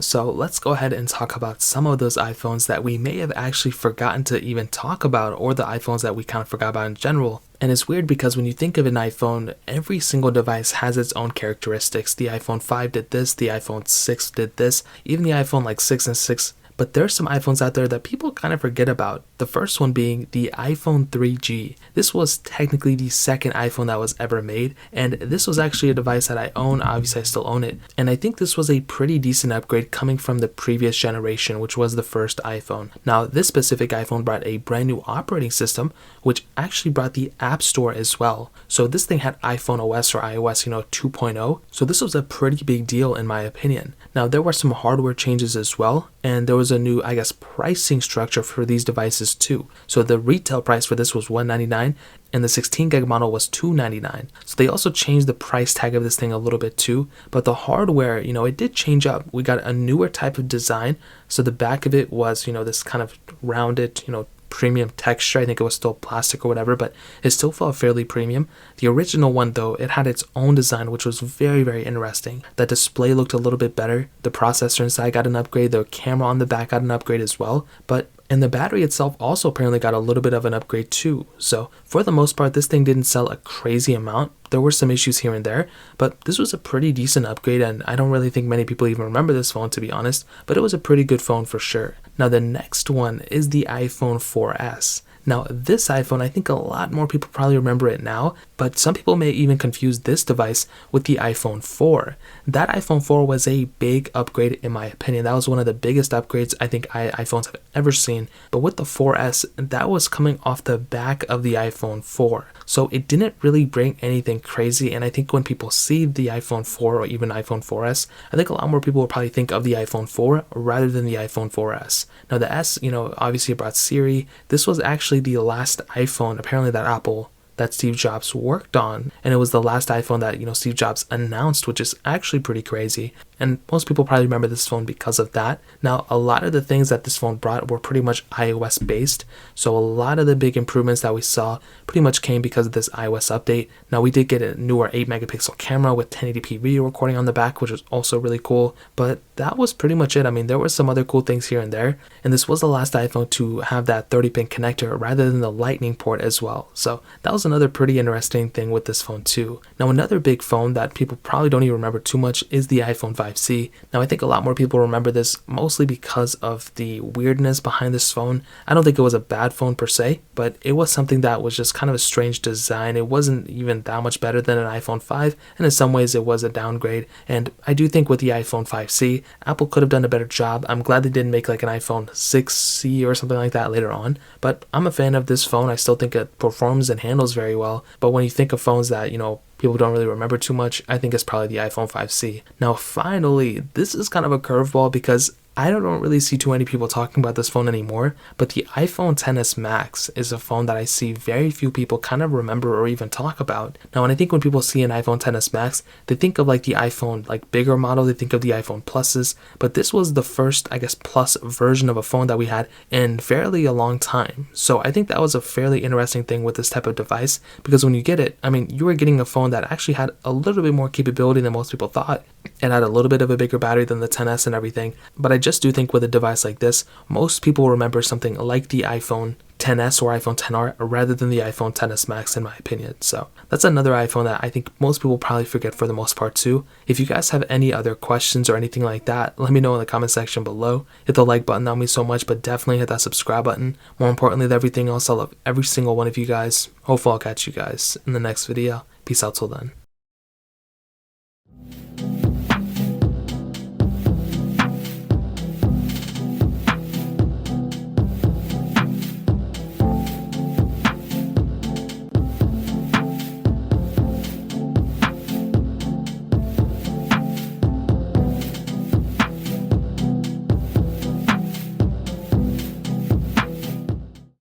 So let's go ahead and talk about some of those iPhones that we may have actually forgotten to even talk about, or the iPhones that we kind of forgot about in general. And it's weird because when you think of an iPhone, every single device has its own characteristics. The iPhone 5 did this, the iPhone 6 did this, even the iPhone like 6 and 6. But there's some iPhones out there that people kind of forget about. The first one being the iPhone 3G. This was technically the second iPhone that was ever made, and this was actually a device that I own. Obviously I still own it, and I think this was a pretty decent upgrade coming from the previous generation, which was the first iPhone. Now this specific iPhone brought a brand new operating system, which actually brought the App Store as well. So this thing had iPhone OS or iOS 2.0, so this was a pretty big deal in my opinion. Now there were some hardware changes as well, and there was a new, pricing structure for these devices too. So the retail price for this was $199 and the 16 gig model was $299. So they also changed the price tag of this thing a little bit too, but the hardware, it did change up. We got a newer type of design. So the back of it was, this kind of rounded, premium texture. I think it was still plastic or whatever, but it still felt fairly premium. The original one though, it had its own design, which was very, very interesting. The display looked a little bit better. The processor inside got an upgrade. The camera on the back got an upgrade as well. And the battery itself also apparently got a little bit of an upgrade too. So for the most part, this thing didn't sell a crazy amount. There were some issues here and there, but this was a pretty decent upgrade, and I don't really think many people even remember this phone, to be honest, but it was a pretty good phone for sure. Now the next one is the iPhone 4S. Now this iPhone, I think a lot more people probably remember it now, but some people may even confuse this device with the iPhone 4. That iPhone 4 was a big upgrade in my opinion. That was one of the biggest upgrades I think iPhones have ever seen. But with the 4S, that was coming off the back of the iPhone 4. So it didn't really bring anything crazy, and I think when people see the iPhone 4 or even iPhone 4S, I think a lot more people will probably think of the iPhone 4 rather than the iPhone 4S. Now the S, obviously brought Siri. This was actually the last iPhone apparently that Steve Jobs worked on, and it was the last iPhone that Steve Jobs announced, which is actually pretty crazy, and most people probably remember this phone because of that. Now a lot of the things that this phone brought were pretty much iOS based, so a lot of the big improvements that we saw pretty much came because of this iOS update. Now we did get a newer 8 megapixel camera with 1080p video recording on the back, which was also really cool, but that was pretty much it. I mean, there were some other cool things here and there, and this was the last iPhone to have that 30-pin connector rather than the lightning port as well. So that was another pretty interesting thing with this phone too. Now another big phone that people probably don't even remember too much is the iPhone 5C. Now I think a lot more people remember this mostly because of the weirdness behind this phone. I don't think it was a bad phone per se, but it was something that was just kind of a strange design. It wasn't even that much better than an iPhone 5, and in some ways it was a downgrade. And I do think with the iPhone 5C, Apple could have done a better job. I'm glad they didn't make like an iPhone 6C or something like that later on, but I'm a fan of this phone. I still think it performs and handles very well. But when you think of phones that, people don't really remember too much, I think it's probably the iPhone 5C. Now finally, this is kind of a curveball because I don't really see too many people talking about this phone anymore, but the iPhone XS Max is a phone that I see very few people kind of remember or even talk about. Now, when people see an iPhone XS Max, they think of like the iPhone, bigger model, they think of the iPhone Pluses, but this was the first, Plus version of a phone that we had in fairly a long time. So I think that was a fairly interesting thing with this type of device, because when you get it, you were getting a phone that actually had a little bit more capability than most people thought. It had a little bit of a bigger battery than the XS and everything, but I just do think with a device like this, most people remember something like the iPhone XS or iPhone XR rather than the iPhone XS Max in my opinion. So that's another iPhone that I think most people probably forget for the most part too. If you guys have any other questions or anything like that, let me know in the comment section below. Hit the like button, that would mean so much, but definitely hit that subscribe button. More importantly than everything else, I love every single one of you guys. Hopefully I'll catch you guys in the next video. Peace out till then.